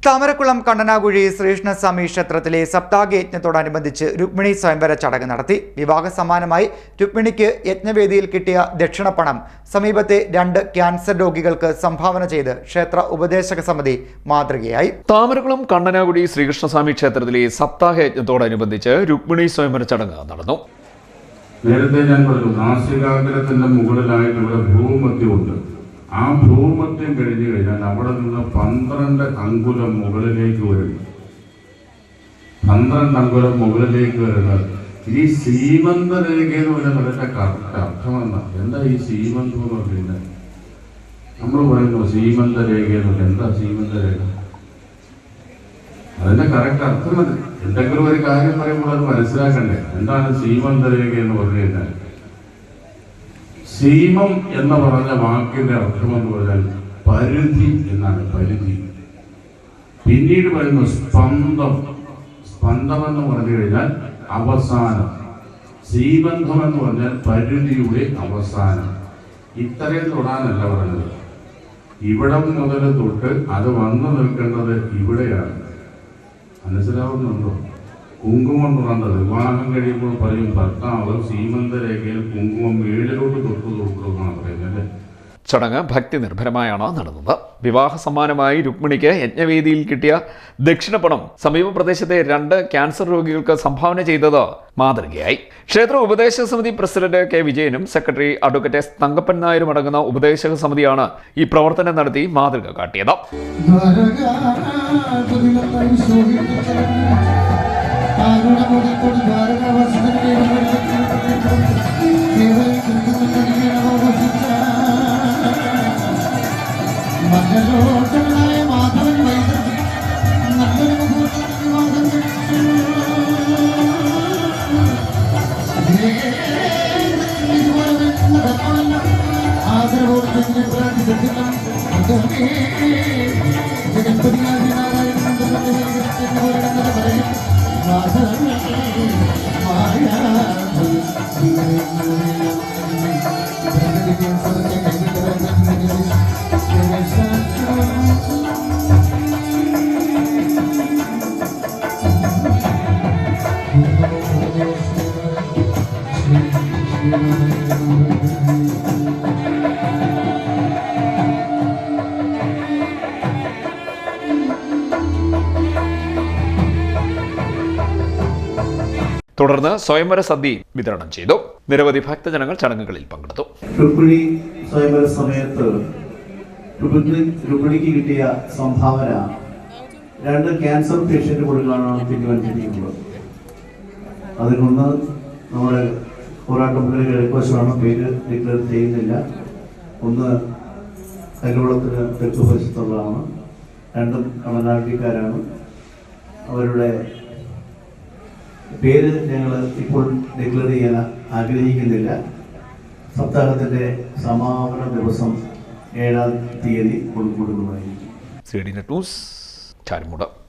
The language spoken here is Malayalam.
താമരക്കുളം കണ്ണനാകുഴി ശ്രീകൃഷ്ണസ്വാമി ക്ഷേത്രത്തിലെ സപ്താഹയജ്ഞത്തോടനുബന്ധിച്ച് രുക്മിണി സ്വയംവര ചടങ്ങ് നടത്തി. വിവാഹ സമ്മാനമായി രുക്മിണിക്ക് യജ്ഞവേദിയിൽ കിട്ടിയ ദക്ഷിണപ്പണം സമീപത്തെ 2 ക്യാൻസർ രോഗികൾക്ക് സംഭാവന ചെയ്ത് ക്ഷേത്ര ഉപദേശക സമിതി മാതൃകയായി. താമരക്കുളം കണ്ണനാകുഴി ശ്രീകൃഷ്ണസ്വാമി ക്ഷേത്രത്തിലെ സപ്താഹയജ്ഞത്തോടനുബന്ധിച്ച് രുക്മിണി സ്വയംവര ചടങ്ങ് നടന്നു. നേരത്തെ ഞാൻ പറഞ്ഞു, നാസികാഗ്രത്തിന്റെ മുകളിലായിട്ട് ഇവിടെ ഭൂമധ്യമുണ്ട്. ആ ഭൂമധ്യം കഴിഞ്ഞു കഴിഞ്ഞാൽ അവിടെ നിന്ന് 12 അങ്കുലം മുകളിലേക്ക് വരുന്നു. 12 അങ്കുലം മുകളിലേക്ക് വരുന്നത് ഈ സീമന്ത രേഖ എന്ന് പറയുന്നത് അതിന്റെ കറക്റ്റ് അർത്ഥമെന്ന എന്താ ഈ സീമന്തം എന്ന് പറയുന്നത്? നമ്മൾ പറയുന്നു സീമന്ത രേഖ എന്ന്. എന്താ സീമന്ത രേഖ? അതിന്റെ കറക്റ്റ് അർത്ഥം മതി. എന്തെങ്കിലും ഒരു കാര്യം പറയുമ്പോൾ അത് മനസ്സിലാക്കണ്ടേ. എന്താണ് സീമന്ത രേഖ എന്ന് പറഞ്ഞു കഴിഞ്ഞാൽ, സീമം എന്ന് പറഞ്ഞ വാക്കിന്റെ അർത്ഥം എന്ന് പറഞ്ഞാൽ പരിധി എന്നാണ്. പരിധി. പിന്നീട് പറയുന്നു സ്പന്ദം. സ്പന്ദം എന്ന് പറഞ്ഞു കഴിഞ്ഞാൽ അവസാനം. സീബന്ധം എന്ന് പറഞ്ഞാൽ പരിധിയുടെ അവസാനം. ഇത്രയും തൊടാനല്ല പറഞ്ഞത്. ഇവിടം മുതൽ തൊട്ട് അത് വന്നു നിൽക്കേണ്ടത് ഇവിടെയാണ്. മനസ്സിലാവുന്നുണ്ടോ? കുങ്കുമം തൊടേണ്ടത് വിവാഹം കഴിയുമ്പോൾ പറയും ഭർത്താവ് സീമന്ത രേഖയിൽ കുങ്കുമം മേളിലോട്ട് തൊട്ടുകൊടുക്കണമെന്നാണ് പറയുന്നത്. ചടങ്ങ് ഭക്തി നിർഭരമായാണ് നടന്നത്. വിവാഹ സമ്മാനമായി രുക്മിണിക്ക് യജ്ഞവേദിയിൽ കിട്ടിയ ദക്ഷിണപ്പണം സമീപ പ്രദേശത്തെ 2 ക്യാൻസർ രോഗികൾക്ക് സംഭാവന ചെയ്തത് മാതൃകയായി. ക്ഷേത്ര ഉപദേശക സമിതി പ്രസിഡന്റ് കെ വിജയനും സെക്രട്ടറി അഡ്വക്കേറ്റ് എസ് തങ്കപ്പൻ നായരും അടങ്ങുന്ന ഉപദേശക സമിതിയാണ് ഈ പ്രവർത്തനം നടത്തി മാതൃക കാട്ടിയത്. തുടർന്ന് സ്വയംവര സദ്യ വിതരണം ചെയ്തു. നിരവധി ഭക്തജനങ്ങൾ ചടങ്ങുകളിൽ പങ്കെടുത്തു. രുക്മിണി സ്വയംവര സമയത്ത് രുക്മിണിക്ക് കിട്ടിയ സംഭാവന 2 ക്യാൻസർ പേഷ്യന്റുകൾക്കാണ് തീരുമാനിച്ചിരിക്കുന്നത്. അതിലൊന്ന് നമ്മുടെ പോരാട്ടമുകളിൽ കിഴക്കുവശമാണ്, പേര് ഡിക്ലെയർ ചെയ്യുന്നില്ല. ഒന്ന് കരുവളത്തിന് തെക്കുവശത്തുള്ളതാണ്. 2 കണ്ണനാടിക്കാരാണ്. അവരുടെ പേര് ഞങ്ങൾ ഇപ്പോൾ ഡിക്ലെയർ ചെയ്യാൻ ആഗ്രഹിക്കുന്നില്ല. സപ്താഹത്തിന്റെ സമാപന ദിവസം 7-ാം തീയതി കൊടുക്കുന്നതായിരിക്കും. CDNet news Charummood.